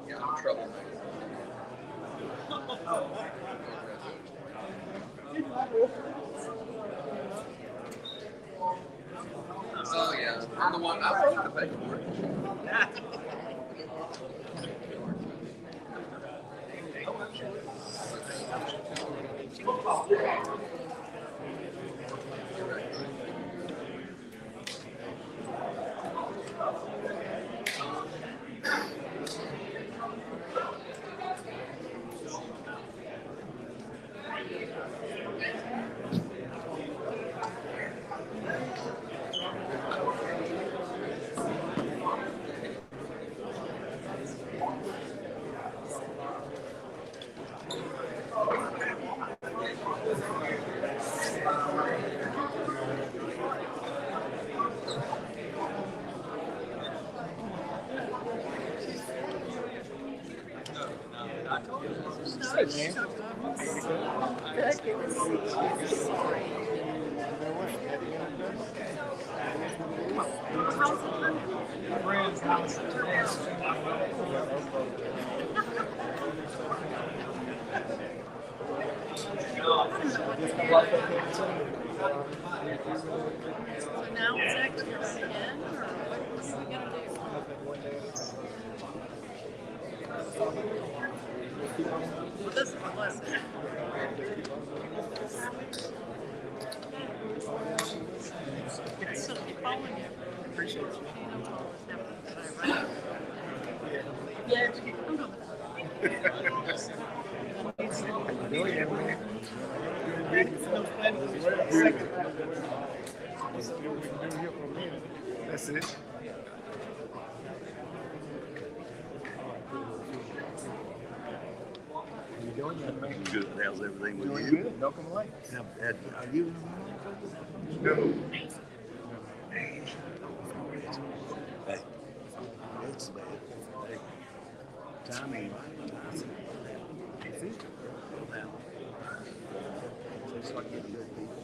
Yeah, I'm troublemaker. Oh yeah, I'm the one. I wanted to pay for it. So now it's actually running in, or what are we gonna do? Well, this is a lesson. It's still keep following you. Appreciate it. Yeah, I'm going. That's it. You doing that, man? Good. How's everything with Doing you? good. No complaints. Are you? No. Hey, it's bad. Hey, time ain't right. That's it. Now, just like getting good people.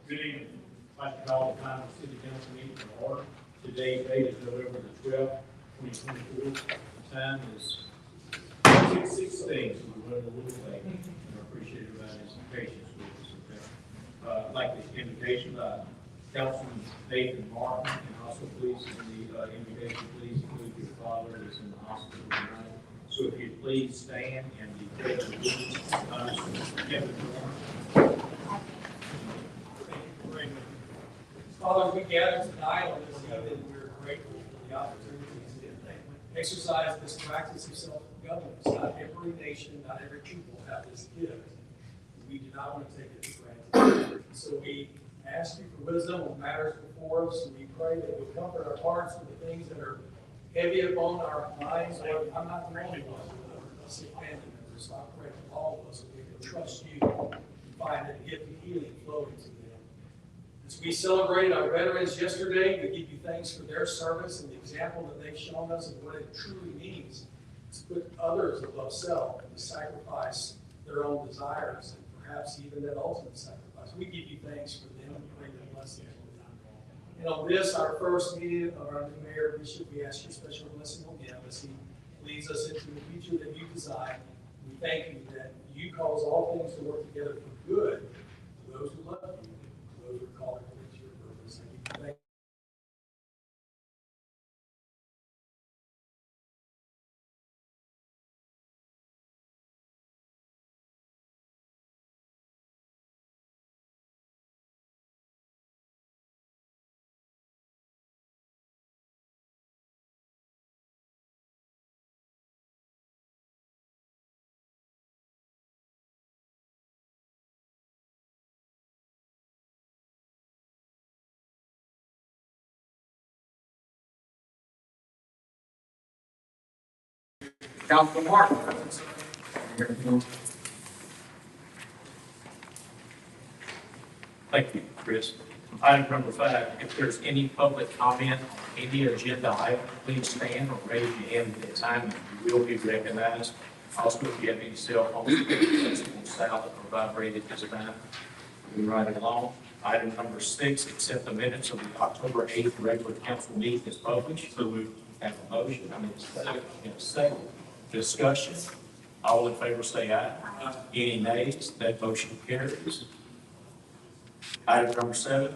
Good evening. I'd like to call the time of city council meeting to order. Today's date is November the 12th, 2024. The time is 6:16. We're running a little late. I appreciate everybody's patience with us. Okay. I'd like the invitation by Councilman Nathan Martin, and also please, in the invitation, please include your father that's in the hospital tonight. So if you'd please stand and be pledged allegiance to Kevin Warren. Father, we gather tonight on this evening, we're grateful for the opportunities to exercise this practice of self-governance. Not every nation, not every people have this gift. We do not want to take it for granted. So we ask you for wisdom on matters before us, and we pray that you comfort our hearts with the things that are heavy upon our minds. Lord, I'm not the only one. I see family members, so I pray for all of us that we can trust you and find that gift of healing flowing to them. As we celebrated our veterans yesterday, we give you thanks for their service and the example that they've shown us of what it truly means to put others above self and to sacrifice their own desires and perhaps even that ultimate sacrifice. We give you thanks for them and pray that blessing on them. And on this, our first meeting of our new mayor, Bishop, we ask your special blessing on him as he leads us into the future that you design. We thank you that you cause all things to work together for good to those who love you. Those are called according to your purpose. And we thank Councilman Martin. Thank you, Chris. Item number 5, if there's any public comment, any agenda item, please stand or raise your hand at that time, and you will be recognized. Also, if you have any cell phones, accessible south or vibrated this time. We ride along. Item number 6, accept the minutes of the October 8th regular council meeting as published. So we have a motion, second. Discussion. All in favor say aye. Any nays? That motion carries. Item number 7,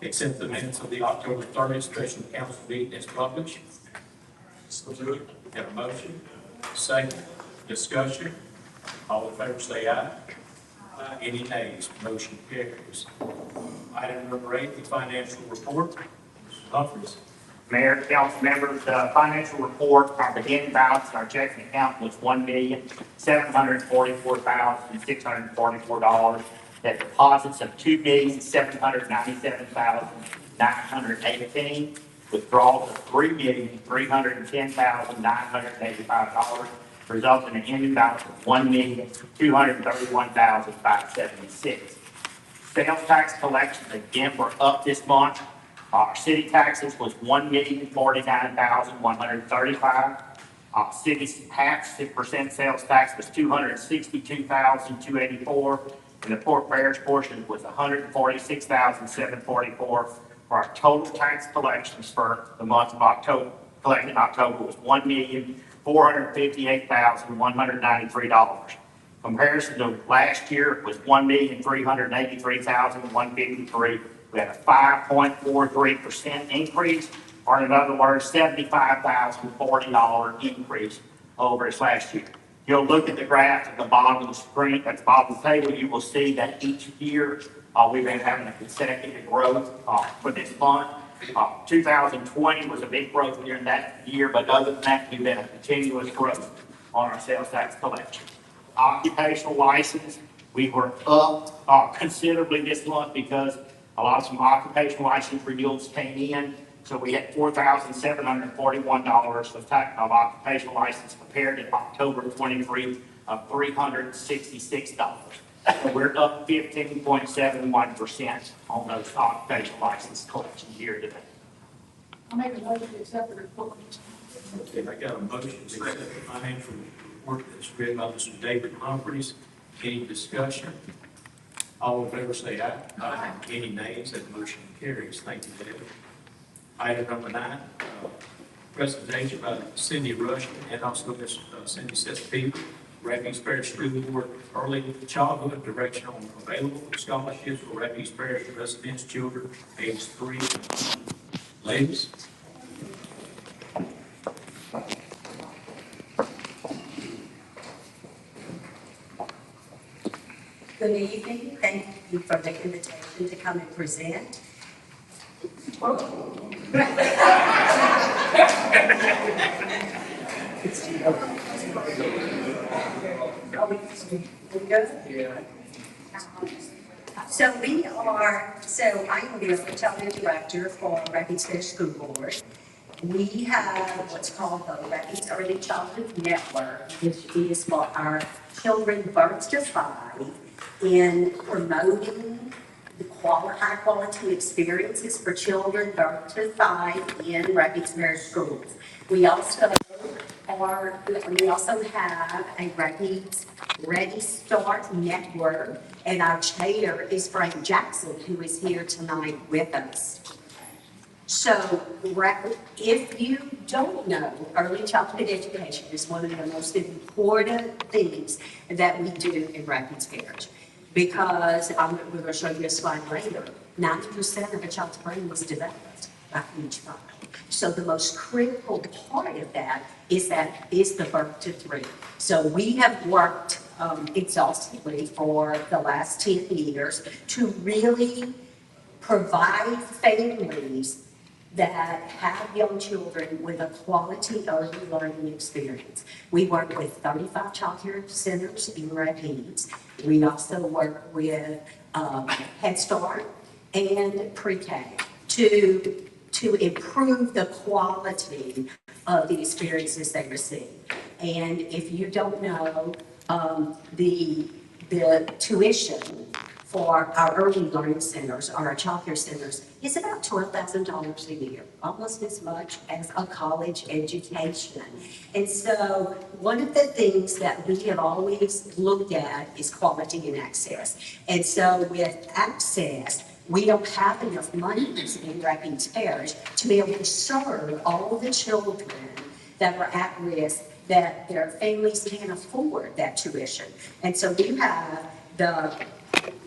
accept the minutes of the October 30th special council meeting as published. Have a motion, second. Discussion. All in favor say aye. Any nays? Motion carries. Item number 8, the financial report. Mr. Humphries. Mayor, council members, the financial report, our beginning balance in our checking account was $1,744,644. That deposits of $2,797,918. Withdrawals of $3,310,985, resulting in an ending balance of $1,231,576. Sales tax collections again were up this month. Our city taxes was $1,049,135. City tax, 6% sales tax was $262,284. And the Port Parish portion was $146,744. For our total tax collections for the month of October, collected in October was $1,458,193. Comparison to last year was $1,383,153. We had a 5.43% increase, or in other words, $75,040 increase over this last year. You'll look at the graph at the bottom of the screen, at the bottom of the table, you will see that each year we've been having a consecutive growth for this month. 2020 was a big growth during that year, but other than that, we've been a continuous growth on our sales tax collection. Occupational license, we were up considerably this month because a lot of some occupational license renewals came in. So we had $4,741 of occupational license compared to October 23 of $366. So we're up 15.71% on those occupational license collections year to date. I'll make a motion to accept the report. Okay, I got a motion to accept the financial report that's read by Mr. David Humphries. Any discussion? All in favor say aye. Aye. Any nays? That motion carries. Thank you, David. Item number 9, presentation by Cindy Rushing and also Miss Cindy Sespeed, Refuge Parish School Board Early Childhood Direction on available scholarships for Refuge Parish residents, children aged 3. Ladies. Good evening. Thank you for the invitation to come and present. I am the Facility Director for Refuge Parish School Board. We have what's called the Refuge Early Childhood Network, which is for our children birth to 5 in promoting the high quality experiences for children birth to 5 in Refuge Parish schools. We also have a Refuge Ready Start Network, and our chair is Frank Jackson, who is here tonight with us. So, if you don't know, early childhood education is one of the most important things that we do in Refuge Parish. Because we're going to show you a slide later, 90% of a child's brain was developed by age 5. So the most critical part of that is the birth to 3. So we have worked exhaustively for the last 10 years to really provide families that have young children with a quality early learning experience. We work with 35 child care centers in Rapides. We also work with Head Start and pre-K to improve the quality of the experiences they receive. And if you don't know, the tuition for our early learning centers or our childcare centers is about $12,000 a year, almost as much as a college education. And so one of the things that we have always looked at is quality and access. And so with access, we don't have enough money in Rapides Parish to be able to serve all the children that are at risk, that their families can't afford that tuition. And so we have the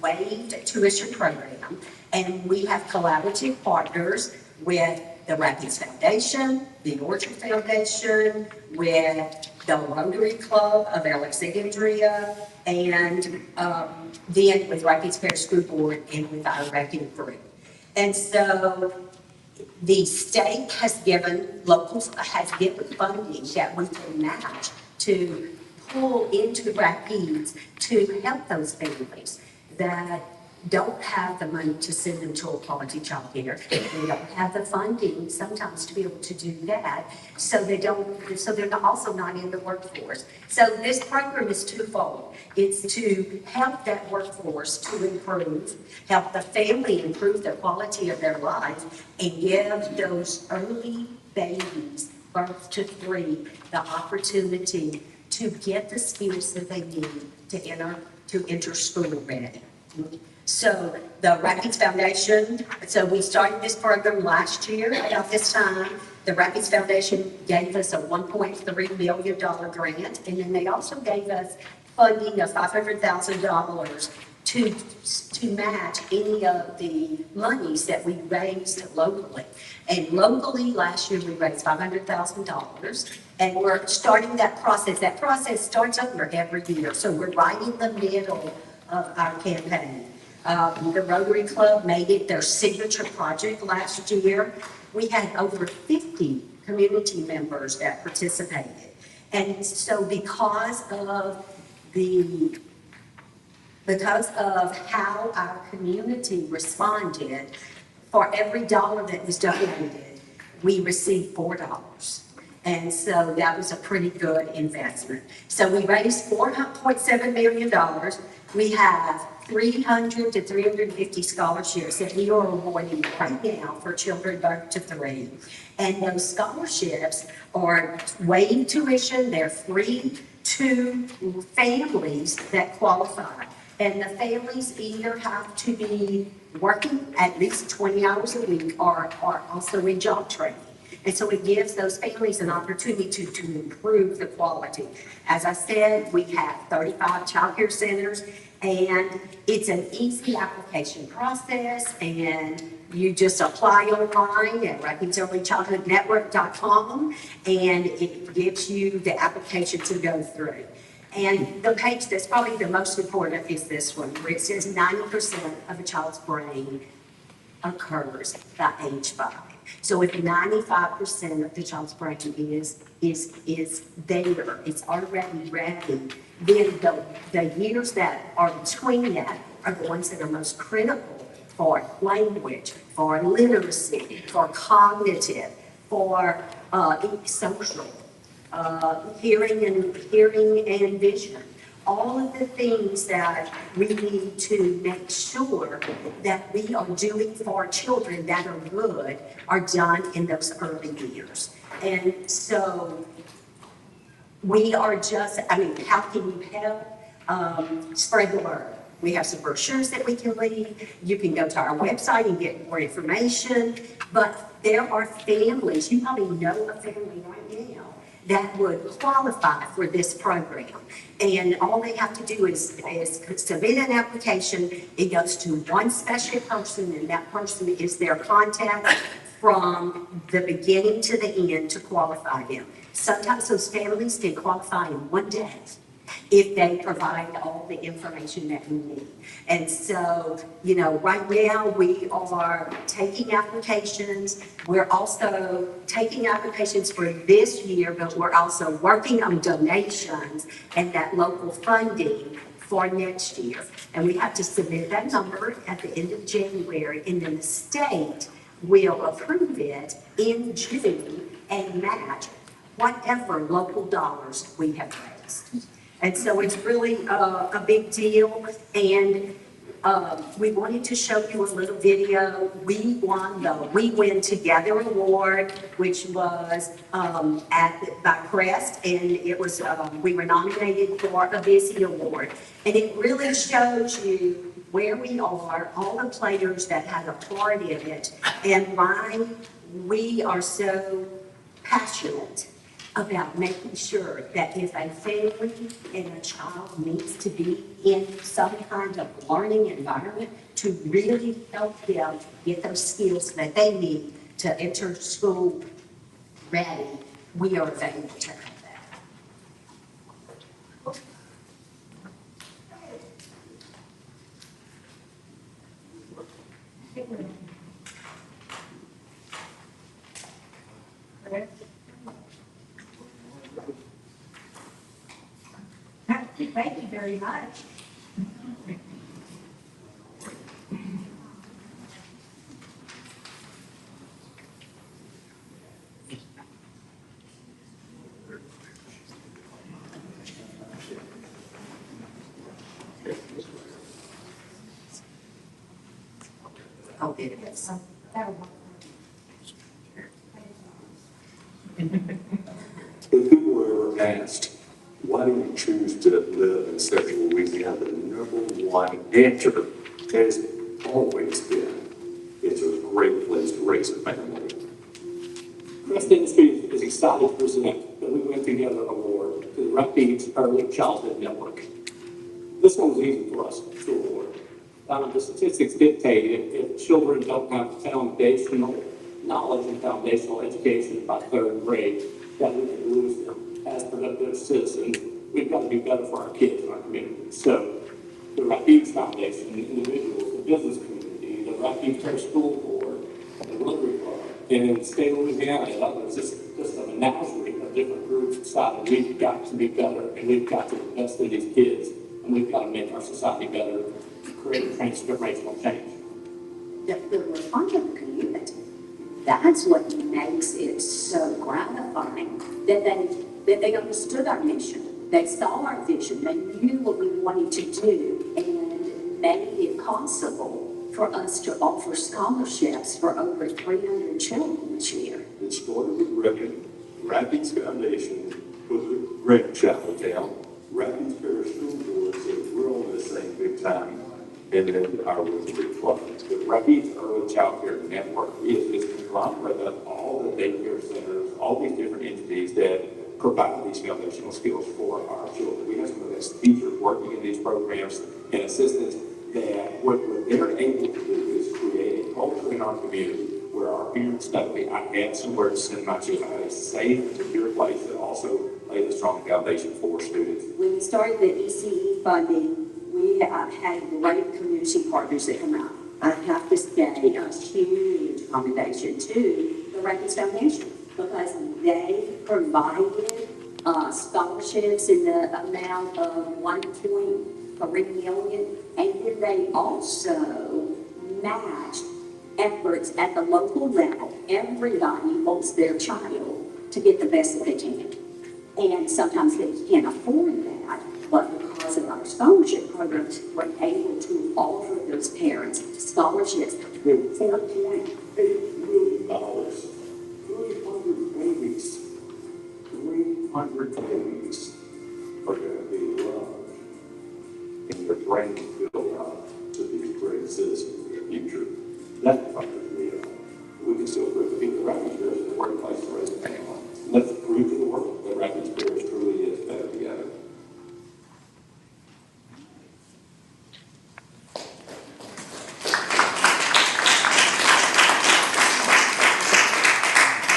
waived tuition program, and we have collaborative partners with the Rapides Foundation, the Orchard Foundation, with the Rotary Club of Alexandria, and then with Rapides Parish School Board and with our Wrecking Group. And so the state has given, locals has given funding that we can match to pull into Rapides to help those families that don't have the money to send them to a quality childcare. They don't have the funding sometimes to be able to do that, so they're also not in the workforce. So this program is twofold. It's to help that workforce to improve, help the family improve the quality of their life, and give those early babies, birth to 3, the opportunity to get the skills that they need to enter school ready. So the Rapides Foundation, so we started this program last year about this time. The Rapides Foundation gave us a $1.3 million grant, and then they also gave us funding of $500,000 to match any of the monies that we raised locally. And locally, last year, we raised $500,000, and we're starting that process. That process starts over every year, so we're right in the middle of our campaign. The Rotary Club made it their signature project last year. We had over 50 community members that participated. And so because of how our community responded, for every dollar that was donated, we received $4. And so that was a pretty good investment. So we raised $4.7 million. We have 300 to 350 scholarships that we are awarding right now for children birth to 3. And those scholarships are waived tuition. They're free to families that qualify. And the families either have to be working at least 20 hours a week or also in job training. And so it gives those families an opportunity to improve the quality. As I said, we have 35 childcare centers, and it's an easy application process, and you just apply online at RapidsEarlyChildhoodNetwork.com, and it gives you the application to go through. And the page that's probably the most important is this one, where it says 90% of a child's brain occurs by age 5. So if 95% of the child's brain is there, it's already ready, then the years that are between that are the ones that are most critical for language, for literacy, for cognitive, for social, hearing and vision. All of the things that we need to make sure that we are doing for our children that are good are done in those early years. And so we are just, how can you help spread the word? We have some brochures that we can leave. You can go to our website and get more information. But there are families, you probably know a family right now that would qualify for this program. And all they have to do is submit an application. It goes to one special person, and that person is their contact from the beginning to the end to qualify them. Sometimes those families can qualify in one day if they provide all the information that we need. And so, right now we are taking applications. We're also taking applications for this year, but we're also working on donations and that local funding for next year. And we have to submit that number at the end of January, and then the state will approve it in June and match whatever local dollars we have raised. And so it's really a big deal. And we wanted to show you a little video. We won the We Win Together Award, which was by Crest, and it was, we were nominated for a Busy Award. And it really shows you where we are, all the players that had a part in it, and why we are so passionate about making sure that if a family and a child needs to be in some kind of learning environment, to really help them get those skills that they need to enter school ready, we are available to have that. Thank you very much. Oh, it is. That'll work. If people were ever asked, why do you choose to live in Central Louisiana, the number one answer has always been, it's a great place to raise a family. Crest Industries is excited to present the We Win Together Award to the Rapides Early Childhood Network. This one was easy for us to award. The statistics dictate if children don't have foundational knowledge and foundational education by third grade, that we can lose them as productive citizens. We've got to do better for our kids in our community. So the Rapides Foundation, the individuals, the business community, the Rapides Parish School Board, the Rotary Club, and in the state of Louisiana and others, just a menagerie of different groups decided we've got to be better and we've got to invest in these kids and we've got to make our society better to create transformational change. The response of the community, that's what makes it so gratifying, that they understood our mission. They saw our vision, they knew what we wanted to do, and made it possible for us to offer scholarships for over 300 children this year. It started with Reckon, Rapides Foundation put the grandchild down. Rapides Parish School Board said we're on the same big time, and then our Rotary Club. The Rapides Early Child Care Network is this conglomerate of all the daycare centers, all these different entities that provide these foundational skills for our children. We have some of the best teachers working in these programs and assistants that what they're able to do is create a culture in our community where our parents know I have somewhere to send my children, a safe and secure place that also lays a strong foundation for students. When we started the ECE funding, we have had great community partners that come out. I have to say a huge commendation to the Rapides Foundation because they provided scholarships in the amount of $1.3 million, and then they also matched efforts at the local level. Everybody wants their child to get the best that they can. And sometimes they can't afford that, but because of our scholarship programs, we're able to offer those parents scholarships. $48 million. 300 babies. 300 babies are going to be loved and their brains built up to be great citizens in the future. That's what we are. We can still prove to people that Rapides Parish is a great place to raise a family. Let's prove to the world that Rapides Parish truly is better together.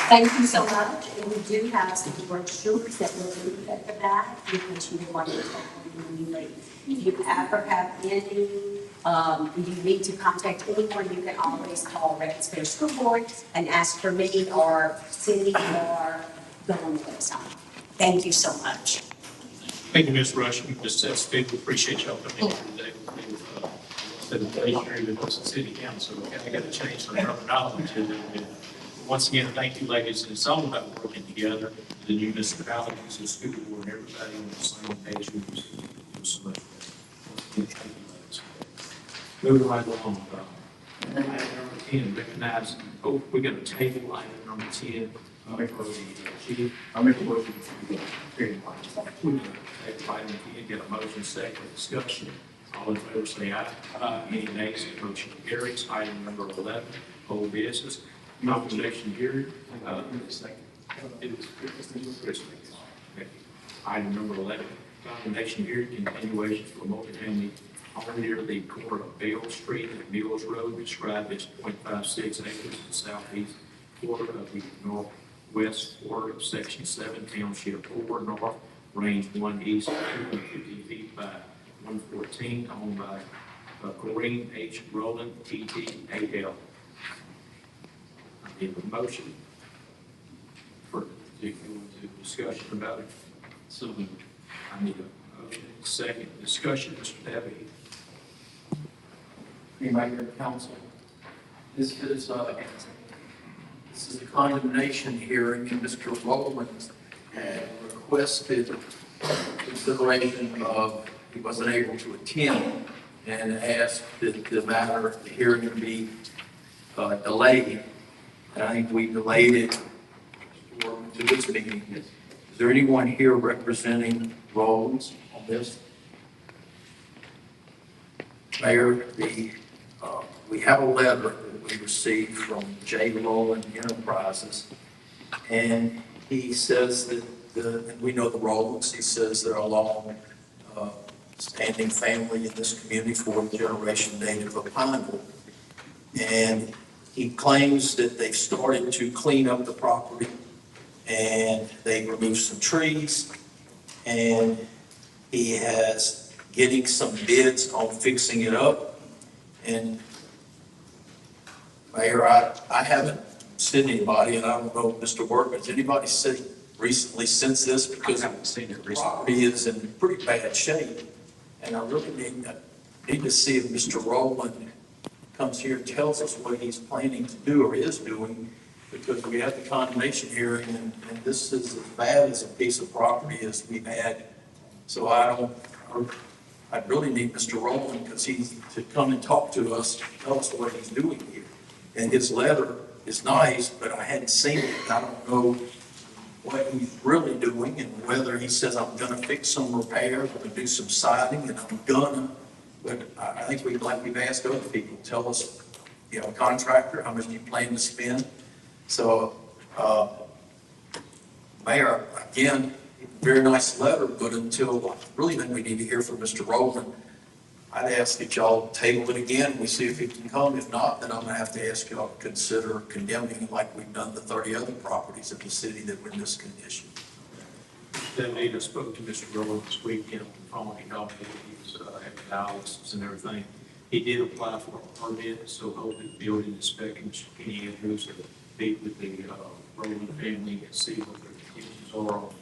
Thank you so much. And we do have some brochures that will leave at the back because you want to take when you leave. If you ever have any, you need to contact anyone, you can always call Rapides Parish School Board and ask for me or Cindy or go on the website. Thank you so much. Thank you, Ms. Rush. Just as people appreciate y'all coming here today with me. With us at City Council. I got to change the terminology a little bit. Once again, thank you, ladies. And it's all about working together, the municipalities, the school board, and everybody on the same page. It was so much. Thank you, ladies. Moving right along, item number 10, recognize, we're gonna table item number 10. I'll make a For motion. the chief. I'll make a motion to carry We're gonna take item 10, get a motion second discussion. All in favor say aye. Any nays, motion carries. Item number 11, old business, compensation hearing. It is Chris. Okay. Item number 11, condemnation hearing, continuation for multifamily home near the corner of Bell Street and Mills Road, described as 0.56 acres in southeast quarter of the northwest quarter of section 7, township 4 north, range 1 east, 250 feet by 114, owned by Corrine H. Rowland, TTAL. I need a motion for to go into discussion about it. So I need a motion. Second discussion, Mr. Debbie. Anybody here, council? This is the condemnation hearing, and Mr. Rowland had requested consideration of, he wasn't able to attend, and asked that the hearing be delayed. And I think we delayed it to this meeting. Is there anyone here representing Rowlands on this? Mayor, we have a letter that we received from J. Rowland Enterprises, and he says that and we know the Rowlands, he says they're a long standing family in this community, fourth generation native of Pineville. And he claims that they've started to clean up the property, and they removed some trees, and he has getting some bids on fixing it up. And Mayor, I haven't seen anybody, and I don't know, Mr. Workman, has anybody said recently since this? Because I haven't seen it the recently. property is in pretty bad shape, and I really need to see if Mr. Rowland comes here and tells us what he's planning to do or is doing, because we have the condemnation hearing, and this is as bad as a piece of property as we've had. So I really need Mr. Rowland, because he's to come and talk to us, tell us what he's doing here. And his letter is nice, but I hadn't seen it. I don't know what he's really doing, and whether he says, I'm gonna fix some repairs, I'm gonna do some siding, and I'm gonna, but I think we've asked other people, tell us, contractor, how much do you plan to spend? So, Mayor, again, very nice letter, but until, I really think we need to hear from Mr. Rowland. I'd ask that y'all table it again, we see if he can come. If not, then I'm gonna have to ask y'all to consider condemning it like we've done the 30 other properties in the city that were in this condition. Then I spoke to Mr. Rowland this weekend on the phone. He called me, he was having dialysis and everything. He did apply for a permit, so hopefully the building inspector, Mr. Kenny Andrews, will meet with the Rowland family and see what their intentions are on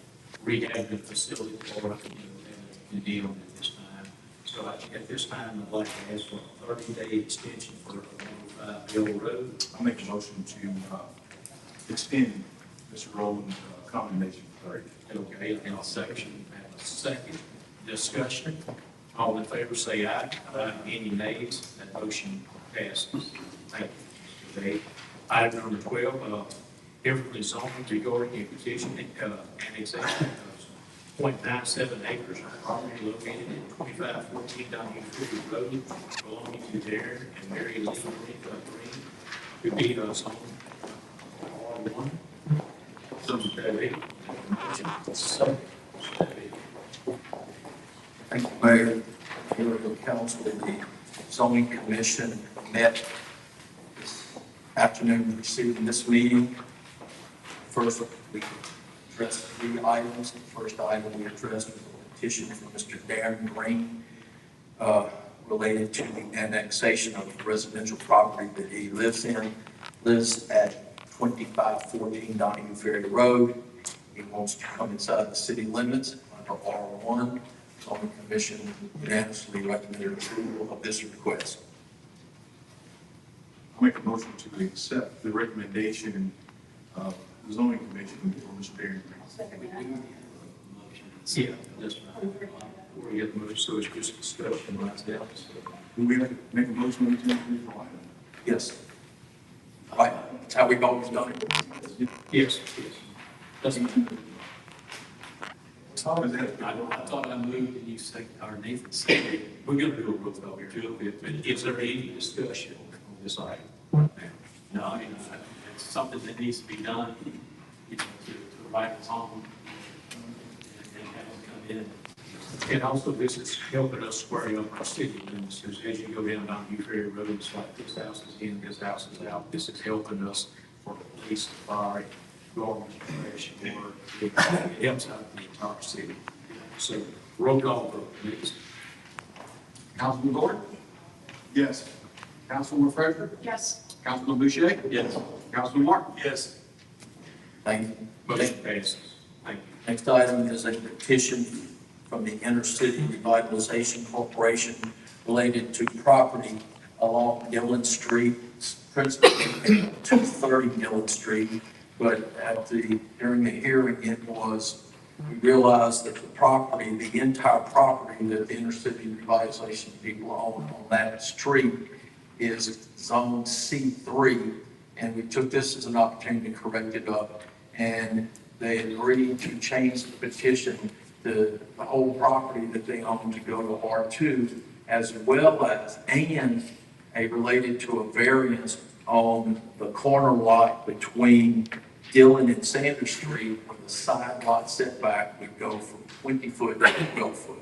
rehabbing the facility for us and deal at this time. So at this time, I'd like to ask for a 30-day extension for 105 Bill Road. I'll make a motion to extend Mr. Rowland's condemnation for 30. Okay, and I'll second. Have a second discussion. All in favor say aye. Any nays? That motion passes. Thank you, Mr. Dave. Item number 12, Everly zoning regarding a petition annexation of 0.97 acres of property located in 2514 Donahue Creek Road, belonging to Darren and Mary Lee Green, to be zoned R1. So, David. Thank you, Mayor. Here at the council, the zoning commission met this afternoon, receiving this meeting. First, we addressed 3 items. The first item we addressed was a petition from Mr. Darren Green related to the annexation of the residential property that he lives at 2514 Donahue Ferry Road. He wants to come inside the city limits under R1. The zoning commission unanimously recommended approval of this request. I'll make a motion to accept the recommendation of the zoning commission for Mr. Darren Green. Yeah, that's right. We get the motion, so it's just discussion, last down. Do we have to make a motion on the individual item? Yes. Right, that's how we've always done it. Yes, yes. Doesn't. I thought I moved and you said, or Nathan said, we're gonna do a roll call here too. Is there any discussion on this item? No, I mean, it's something that needs to be done, you know, to right its own. And have them come in. And also, this is helping us square up our city limits, because as you go down Donahue Ferry Road, it's like this house is in, this house is out. This is helping us for police, fire, garbage collection, work. It helps out the entire city. So, roll call vote, please. Councilman Gordon? Yes. Councilwoman Frazier? Yes. Councilman Boucher? Yes. Councilman Martin? Yes. Thank you. Motion passes. Thank you. Next item is a petition from the Intercity Revitalization Corporation related to property along Dillon Street, principally 230 Dillon Street. But during the hearing, we realized that the entire property that the Intercity Revitalization people own on that street is zone C3. And we took this as an opportunity to correct it up. And they agreed to change the petition, the whole property that they own to go to R2, as well as, and related to a variance on the corner lot between Dillon and Sanders Street, where the side lot setback would go from 20 foot to 12 foot.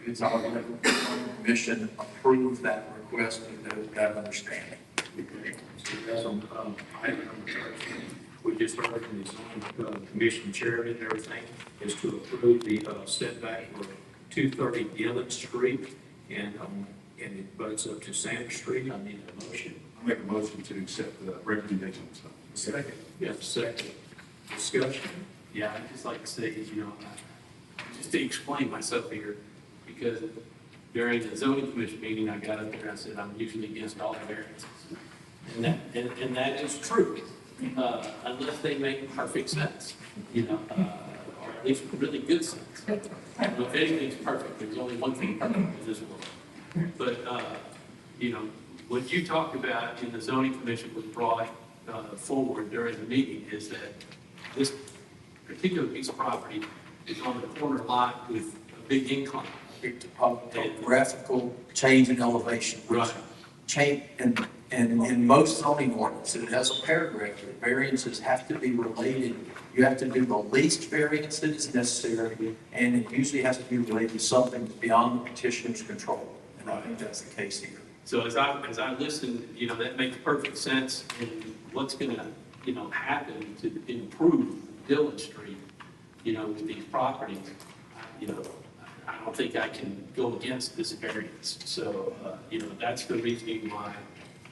It's our commission approved that request with that understanding. Okay, so that's on, item number 13. We just heard from the zoning commission chairman and everything, is to approve the setback for 230 Dillon Street, and it butts up to Sanders Street. I need a motion. I make a motion to accept the recommendations. Second. Yes, second. Discussion. Yeah, I'd just like to say, just to explain myself here, because during the zoning commission meeting, I got up there and I said, I'm usually against all variances. And that is true, unless they make perfect sense, or at least really good sense. I don't know if anything's perfect, there's only one thing perfect in this world. But, what you talked about in the zoning commission was brought forward during the meeting is that this particular piece of property is on the corner lot with a big incline. Graphical change in elevation. Right. Change, and in most zoning ordinances, it has a paragraph that variances have to be related. You have to do the least variance that is necessary, and it usually has to be related to something that's beyond the petitioner's control. And I think that's the case here. So as I listen, that makes perfect sense. And what's going to, happen to improve Dillon Street, with these properties, I don't think I can go against this variance. So, that's the reason why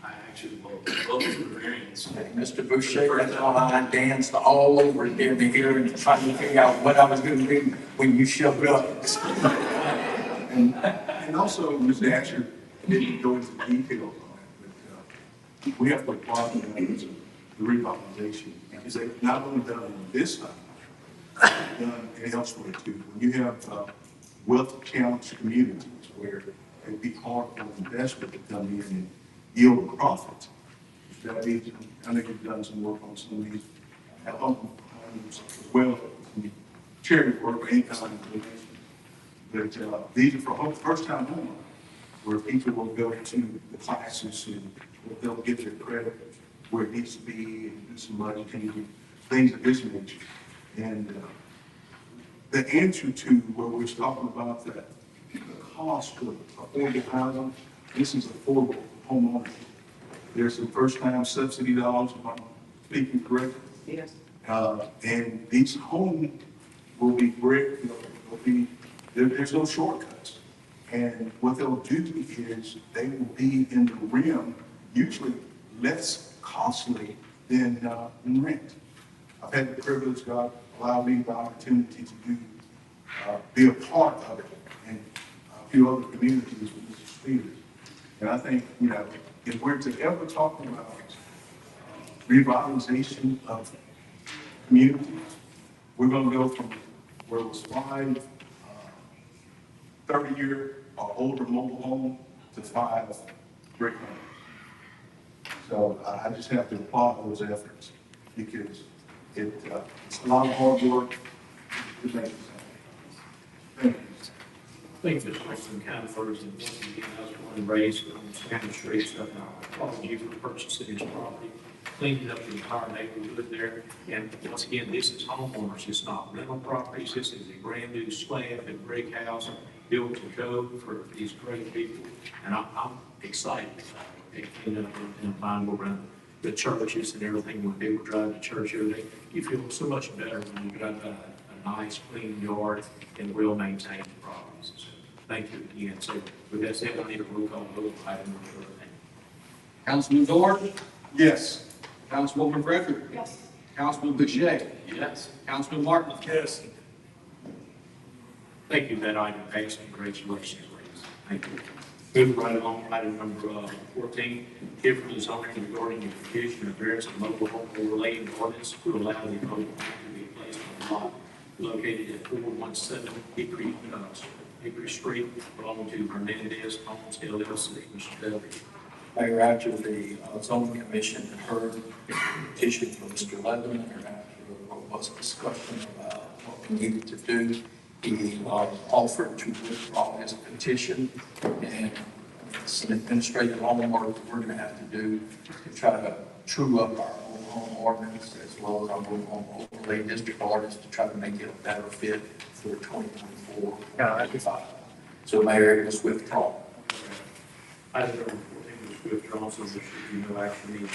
I actually will vote for the variance. Mr. Boucher, that's why I danced all over here in the hearing trying to figure out what I was going to do when you showed up. And also, Mr. Asher didn't go into details on it, but we have to apply the revitalization, because they've not only done it on this side, they've done it elsewhere too. When you have wealth challenged communities where it'd be hard for an investor to come in and yield a profit, that means, I know you've done some work on some of these homes as well, charity work or any kind of donation. But these are for first-time homeowners, where people will go to the classes and they'll get their credit where it needs to be, and do some budgeting, things of this nature. And the answer to what we're talking about, that the cost of affordable housing, this is affordable homeownership. There's some first-time subsidy dollars, if I'm speaking correctly. Yes. And these homes will be brick, there's no shortcuts. And what they'll do is they will be in the rim, usually less costly than rent. I've had the privilege, God allowed me the opportunity to be a part of it, and a few other communities with Mr. Spears. And I think, if we're to ever talk about revitalization of communities, we're going to go from where it was 5 30-year or older mobile home to 5 brick homes. So I just have to applaud those efforts because it's a lot of hard work. It makes sense. Thank you. I think this was some kind of first and once again, I was born and raised on Spanish Street, so I applaud you for purchasing this property, cleaning up the entire neighborhood there. And once again, this is homeowners, it's not rental properties, this is a brand new slab and brick house built to code for these great people. And I'm excited about cleaning up the environment around the churches and everything. When people drive to church every day, you feel so much better when you drive a nice, clean yard and well-maintained properties. So, thank you again. So with that said, I need a roll call vote. Item number 13. Councilman Dorn, Yes. Councilwoman Frederick. Yes. Councilman Boucher, Yes. Councilman Martin. Yes. Thank you. That item passed. Congratulations, ladies. Thank you. Moving right along, item number 14, here for the zoning regarding the provision of various mobile home related ordinance to allow the mobile home to be placed on the lot located at 417 Hickory Street, belonging to Hernandez Homes LLC. Mr. Dudley. Mayor, after the zoning commission had heard the petition from Mr. Levin, and after a robust discussion about what we needed to do, he offered to withdraw his petition, and some administrative homework that we're going to have to do to try to true up our mobile home ordinance as well as our mobile home overlay district ordinance to try to make it a better fit for 2024, 2025. So Mayor, it was withdrawn. Item number 14 was withdrawn, so there should be no action needed.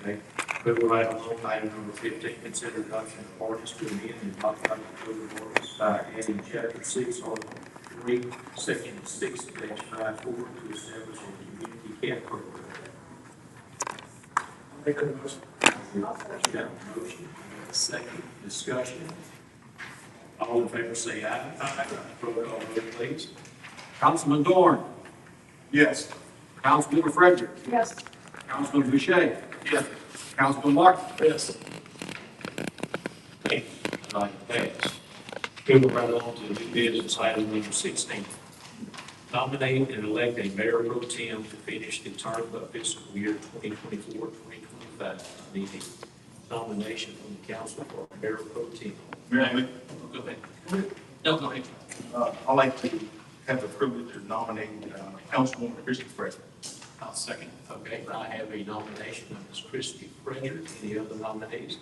Okay. Moving right along, item number 15, consider adoption of ordinance to amend and modify the code of ordinance by adding chapter 6, article 3, section 6-54 to establish a community cat program. Make a motion. You got a motion, a second, discussion. All in favor say aye. Aye. Roll call vote, please. Councilman Dorn, Yes. Councilwoman Frederick, Yes. Councilman Boucher, Yes. Councilman Martin. Yes. Thank you. Item passed. Moving right along to the new business, item number 16. Nominate and elect a mayor pro tem to finish the term of fiscal year 2024, 2025. Need a nomination from the council for mayor pro tem. Mayor, Go ahead. No, go ahead. I'd like to have the privilege of nominating Councilwoman Christie Frederick. I'll second. Okay, I have a nomination of Ms. Christie Frederick. Any other nominees?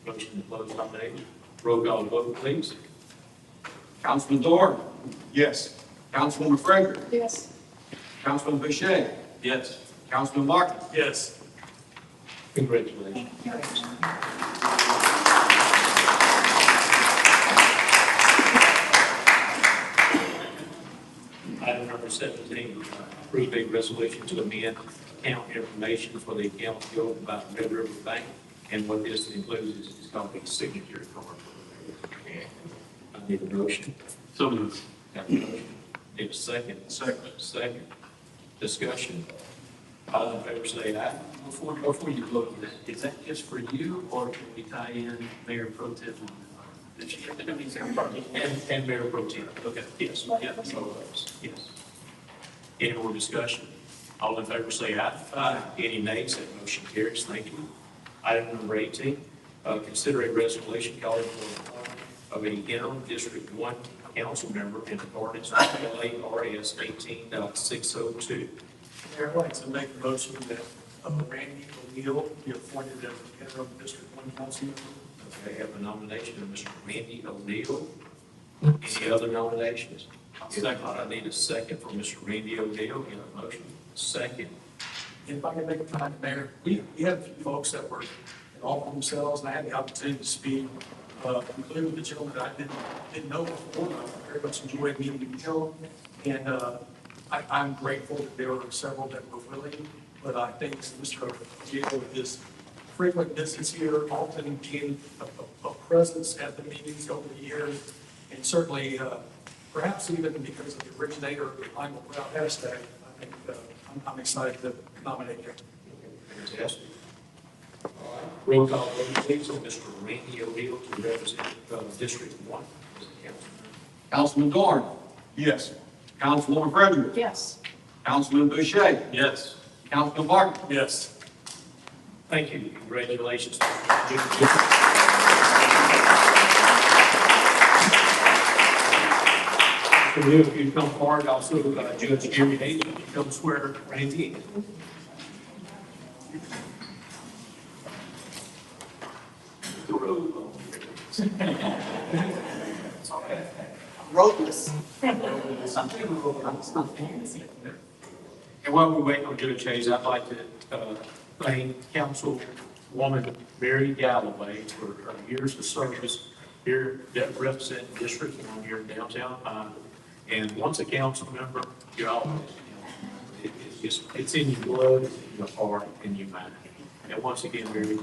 Motion to close nomination. Roll call vote, please. Councilman Dorn, Yes. Councilwoman Frederick, Yes. Councilman Boucher, Yes. Councilman Martin. Yes. Congratulations. Item number 17, approve a resolution to amend account information for the account held by Red River Bank. And what this includes is it's called a signature card. I need a motion. So moved. Got a motion. Need a second. Second. Discussion. All in favor say aye. Before you vote, is that just for you, or can we tie in Mayor Pro Tem? And Mayor Pro Tem. Okay, yes, both of us, yes. Any more discussion? All in favor say aye. Aye. Any nays? That motion carries. Thank you. Item number 18, consider a resolution calling for the appointment of a interim District 1 council member in accordance with LARS 18.602. Mayor, I'd like to make a motion that Randy O'Neill be appointed as interim District 1 council member. Okay, I have a nomination of Mr. Randy O'Neill. Any other nominations? Second. I need a second for Mr. Randy O'Neill. Get a motion. Second. And if I can make a comment, Mayor, we have a few folks that were involved themselves, and I had the opportunity to speak, including the gentleman that I didn't know before. I very much enjoyed meeting with him, and I'm grateful that there were several that were willing, but I think Mr. O'Neill, with his frequent visits here, often being a presence at the meetings over the years, and certainly perhaps even because of the originator of the Lima Brown hashtag, I think I'm excited to nominate him. Fantastic. Roll call vote, please, on Mr. Randy O'Neill to represent District 1 as a council member. Councilman Dorn, Yes. Councilwoman Frederick. Yes. Councilman Boucher. Yes. Councilman Barton. Yes. Thank you. Congratulations. So if you come forward, also Judge Gary Hayes, you come swear Randy in. Roadless. And while we wait on Judge Hayes, I'd like to thank Councilwoman Mary Galloway for her years of service here that represent District 1 here in downtown Pine. And once a council member, you're always, it's in your blood, it's in your heart, and your mind. And once again, Mary.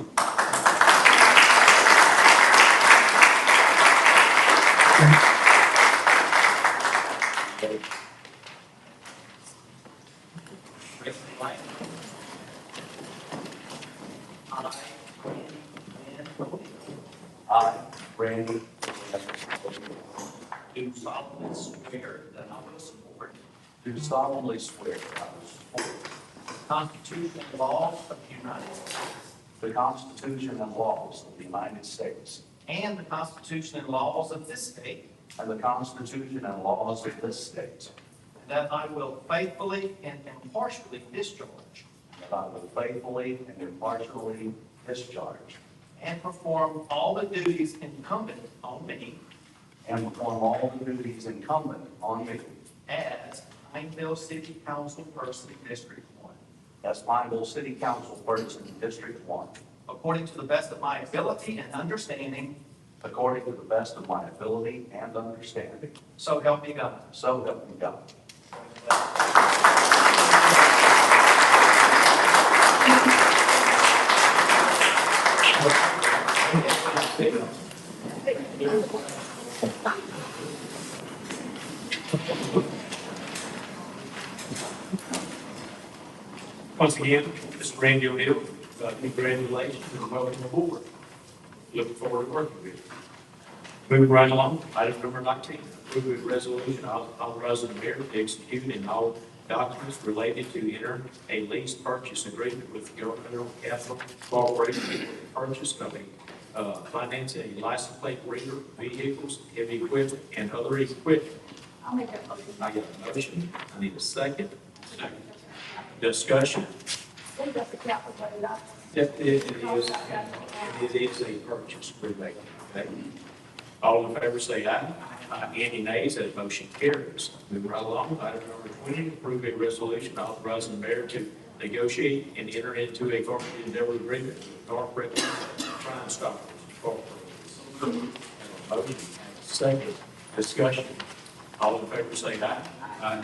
I, Randy, do solemnly swear that I will support. Do solemnly swear that I will support. The Constitution and laws of the United States. The Constitution and laws of the United States. And the Constitution and laws of this state. And the Constitution and laws of this state. That I will faithfully and impartially discharge. That I will faithfully and impartially discharge. And perform all the duties incumbent on me. And perform all the duties incumbent on me. As Pineville City Council Person, District 1. As Pineville City Council Person, District 1. According to the best of my ability and understanding. According to the best of my ability and understanding. So help me God. So help me God. Once again, Mr. Randy O'Neill, congratulations and welcome aboard. Looking forward to working with you. Moving right along, item number 19, approve a resolution authorizing the mayor to execute in all documents related to enter a lease purchase agreement with the Governmental Capital Corporation for the purchase of financing a license plate reader, vehicles, heavy equipment, and other equipment. I'll make that motion. I got a motion. I need a second. Discussion. We got the capital voted up. It is a purchase agreement. Okay. All in favor say aye. Any nays, that motion carries. Moving right along, item number 20, approve a resolution authorizing the mayor to negotiate and enter into a corporate endeavor agreement with North Britain Crime Stoppers Incorporated. Motion, second, discussion. All in favor say aye.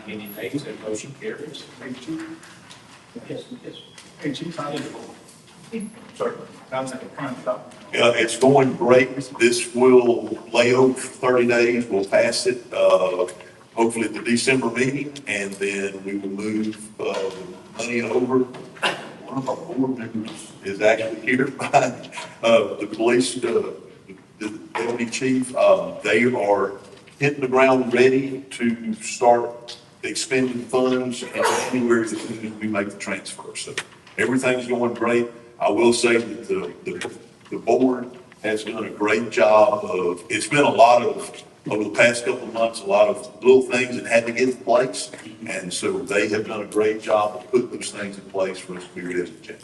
Any nays, that motion carries. Yes, yes. Hey, Chief, how did it go? Sorry. How's that Crime Stop? It's going great. This will lay over for 30 days. We'll pass it, hopefully at the December meeting, and then we will move, money over. One of our board members is actually here by, the police, the deputy chief. They are hitting the ground ready to start expending funds in January as soon as we make the transfer. So everything's going great. I will say that the board has done a great job of, it's been a lot of, over the past couple of months, a lot of little things that had to get in place. And so they have done a great job of putting those things in place for us to be ready to check.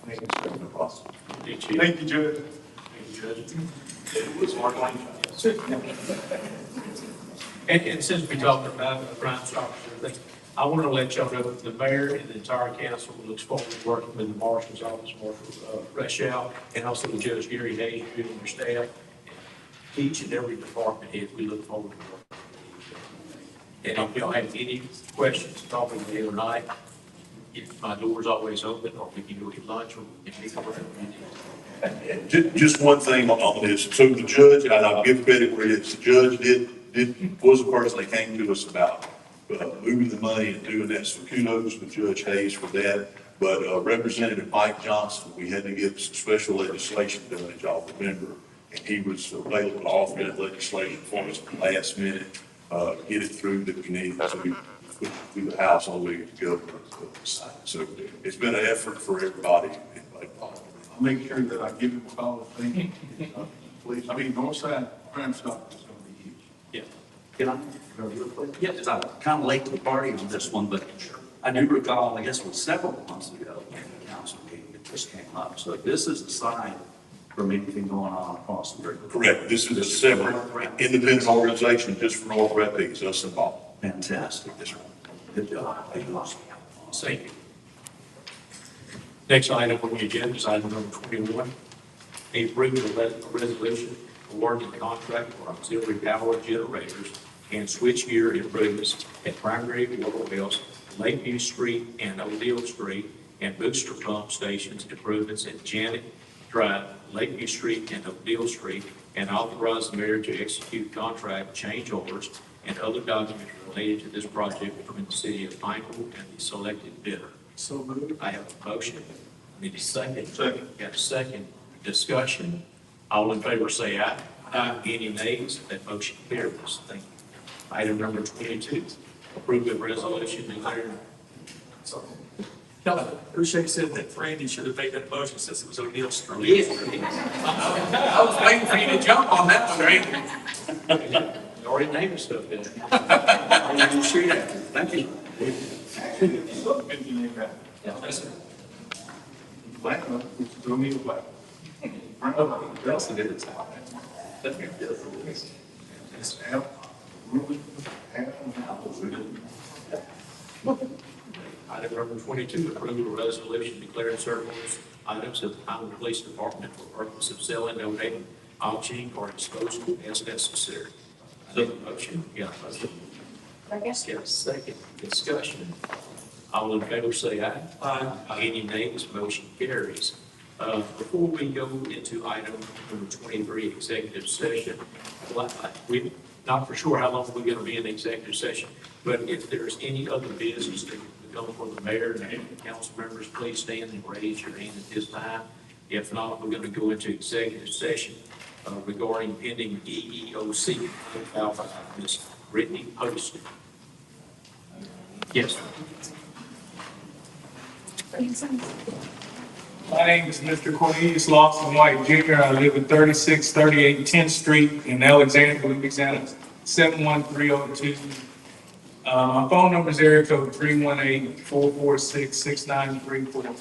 Thank you, no problem. Thank you. Thank you, Judge. Thank you, Judge. It was Mark Lane. And since we talked about Crime Stoppers and everything, I want to let y'all know that the mayor and the entire council looks forward to working with the marshal's office, Marshal Rushell, and also the Judge Gary Hayes, you and your staff. Each and every department head, we look forward to working with you. And if y'all have any questions, talk with me tonight. My door's always open, or we can go get lunch, or we can meet over. Just one thing on this. So the judge, and I'll give credit where it is, the judge was the person that came to us about moving the money and doing that. So kudos to Judge Hayes for that. But Representative Mike Johnson, we had to get some special legislation done, as y'all remember. And he was available to offer that legislation for us at the last minute. get it through that we need to through the House all the way to go. So it's been an effort for everybody involved. I'll make sure that I give him a call, thank you. Please, I mean, Northside Crime Stop is gonna be huge. Yeah. Can I? Yeah, because I'm kind of late to the party on this one, but I do recall, I guess it was several months ago, in the council meeting, it just came up. So this is a sign from anything going on across the river. Correct. This is a separate independent organization just for North Rapids, us involved. Fantastic. Good job. Thank you. Next item on the agenda is item number 21. A approval of a resolution awarding the contract for auxiliary power generators and switchgear improvements at primary water wells, Lakeview Street and O'Neill Street, and booster pump stations improvements at Janet Drive, Lakeview Street and O'Neill Street, and authorize the mayor to execute contract change orders and other documents related to this project between the city of Pineville and the selected bidder. So moved. I have a motion. Need a second. Second. Got a second. Discussion. All in favor say aye. Aye. Any nays? That motion carries. Thank you. Item number 22, approve of resolution declaring. No, Boucher said that Randy should have made that motion since it was O'Neill Street. Yes. I was waiting for you to jump on that one, Randy. You already named stuff, didn't you? I'm sure that. Thank you. Yes, sir. Platinum, which is O'Neill Platinum. Yes, it is. It's out, really, out. Item number 22, approve a resolution declaring certain items of the Pineville Police Department for purpose of selling, donating, auctioning, or disposal as necessary. So motion, yeah, motion. I guess. Got a second. Discussion. All in favor say aye. Aye. Any nays? Motion carries. Before we go into item number 23, executive session, we're not for sure how long we're going to be in executive session, but if there's any other business that would come for the mayor and the council members, please stand and raise your hand at this time. If not, we're going to go into executive session regarding pending EEOC. Ms. Brittany Poston. Yes. My name is Mr. Cornelius Lawson White Jr. I live at 3638 10th Street in Alexandria, Louisiana, 71302. My phone number is area code 318-446-6934.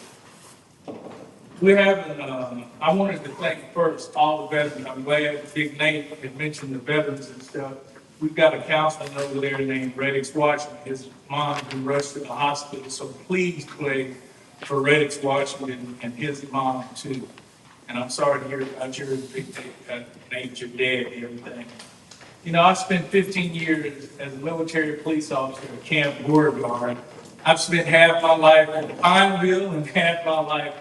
I wanted to thank first all the veterans. I'm glad Big Nate had mentioned the veterans and stuff. We've got a councilman over there named Reddix Washington. His mom been rushed to the hospital, so please play for Reddix Washington and his mom too. And I'm sorry to hear about your Big Nate, your dad and everything. You know, I spent 15 years as a military police officer at Camp Beauregard. I've spent half my life in Pineville and half my life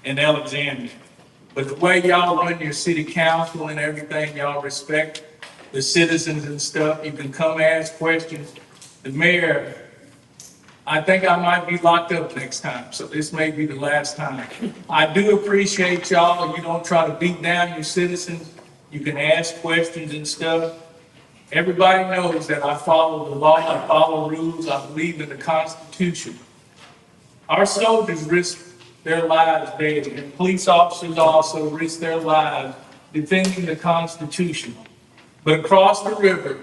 in Alexandria. But the way y'all run your city council and everything, y'all respect the citizens and stuff. You can come ask questions. The mayor, I think I might be locked up next time, so this may be the last time. I do appreciate y'all. You don't try to beat down your citizens. You can ask questions and stuff. Everybody knows that I follow the law, I follow rules, I believe in the Constitution. Our soldiers risk their lives daily, and police officers also risk their lives defending the Constitution. But across the river,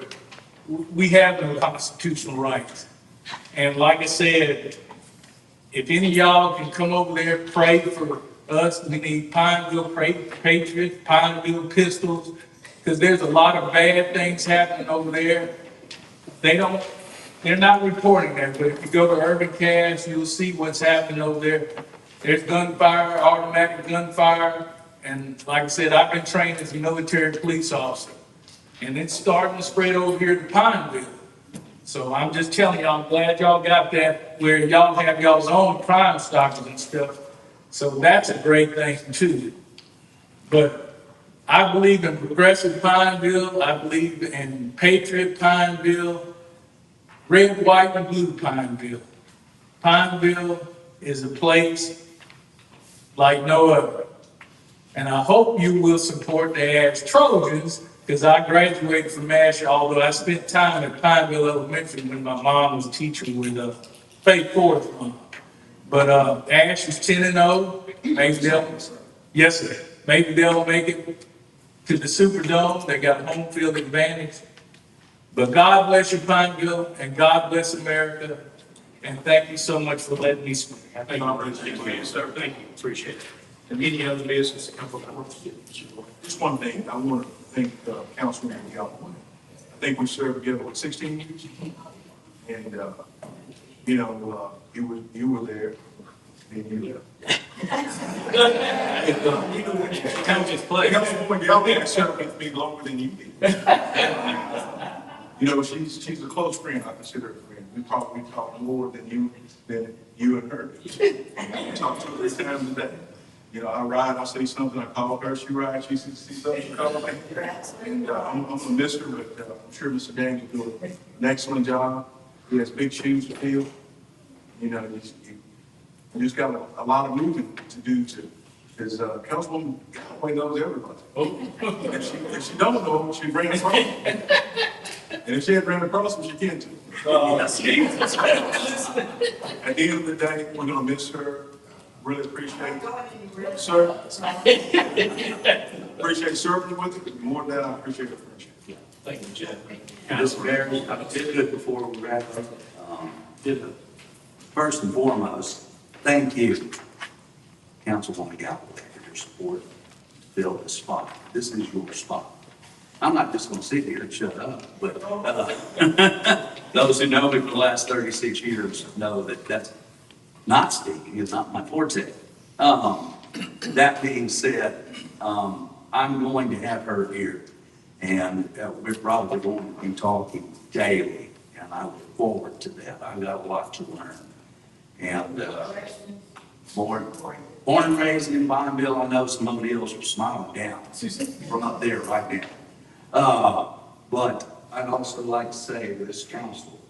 we have no constitutional rights. And like I said, if any of y'all can come over there, pray for us. We need Pineville Patriots, Pineville Pistols, because there's a lot of bad things happening over there. They're not reporting that, but if you go to Urban Cast, you'll see what's happening over there. There's gunfire, automatic gunfire, and like I said, I've been trained as a military police officer. And it's starting to spread over here to Pineville. So I'm just telling y'all, I'm glad y'all got that where y'all have y'all's own crime stoppers and stuff. So that's a great thing too. But I believe in progressive Pineville. I believe in patriot Pineville, red, white, and blue Pineville. Pineville is a place like no other. And I hope you will support the Ash Trojans because I graduated from Ash, although I spent time at Pineville Elementary when my mom was a teacher with Faith Forest. But Ash was 10-0. Maybe yes, sir. Maybe they'll make it to the Superdome. They got home field advantage. But God bless you, Pineville, and God bless America. And thank you so much for letting me speak. Thank you, sir. Thank you. Appreciate it. And any other business to come before us? Just one thing, I want to thank Councilman Galvin. I think we served together, what, 16 years? And, you know, you were there. And you Just play. Councilwoman Galvin served with me longer than you did. You know, she's a close friend, I consider her a friend. We talk more than you and her. We talk 2 or 3 times a day. You know, I ride, I say something, I call her, she rides, she sees something, she calls me. And I'm gonna miss her, but I'm sure Mr. Daniel will do an excellent job. He has big shoes to fill. You know, you just got a lot of moving to do too. Because Councilwoman Galloway knows everybody. If she don't know them, she ran across them. And if she had ran across them, she can too. At the end of the day, we're gonna miss her. Really appreciate it. Sir, appreciate serving with you. More than that, I appreciate the friendship. Thank you, Jeff. Mr. Mayor, I did good before we wrap up. First and foremost, thank you, Councilwoman Galloway, for your support to fill this spot. This is your spot. I'm not just going to sit here and shut up, but those who know me for the last 36 years know that that's not speaking is not my forte. That being said, I'm going to have her here, and we're probably going to be talking daily, and I look forward to that. I've got a lot to learn. And born and raised in Pineville, I know some of the others are smiling down from up there right now. But I'd also like to say to this council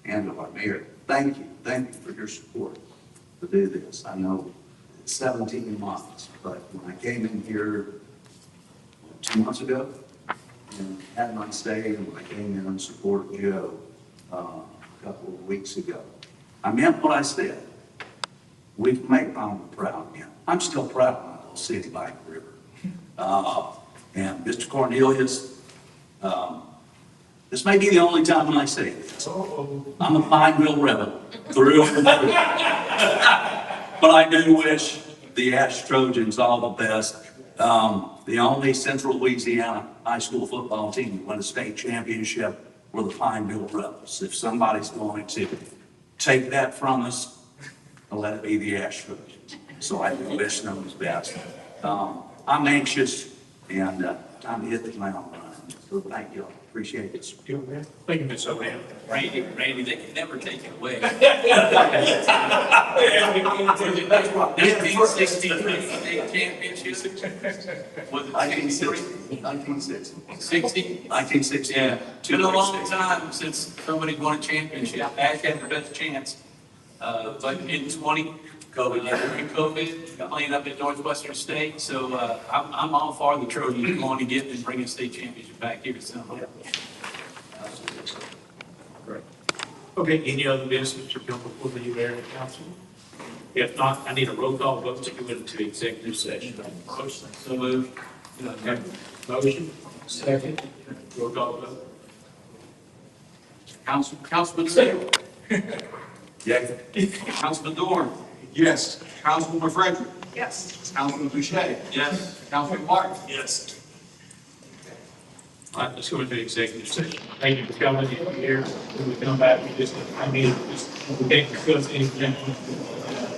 and to our mayor, thank you for your support to do this. I know it's 17 months, but when I came in here 2 months ago and had my say, and when I came in and supported Joe a couple of weeks ago, I meant what I said. We can make Palmer proud again. I'm still proud of my little city by the river. And Mr. Cornelius, this may be the only time when I say this. I'm a Pineville rebel through and through. But I do wish the Ash Trojans all the best. The only Central Louisiana high school football team to win a state championship were the Pineville Rebels. If somebody's going to take that from us, let it be the Ash Trojans. So I do wish them the best. I'm anxious and time to hit the ground running. So thank you all. Appreciate it. Thank you, Ms. O'Neill. Randy, they can never take it away. 1963 state championship. Was it 1960? Yeah. It's been a long time since somebody won a championship. Ash had the best chance. Like in 20, COVID, playing up at Northwestern State. So I'm all for the Trojans going to get and bring a state championship back here somehow. Great. Okay, any other business to come before the mayor and council? If not, I need a roll call vote to go into executive session. Motion, so moved. Motion, second, roll call vote. Councilman Sale. Yes. Councilman Dorn. Yes. Councilwoman Frederick. Yes. Councilman Boucher. Yes. Councilman Martin. Yes. All right, let's go into executive session. Thank you for coming in here. When we come back, we can't discuss anything.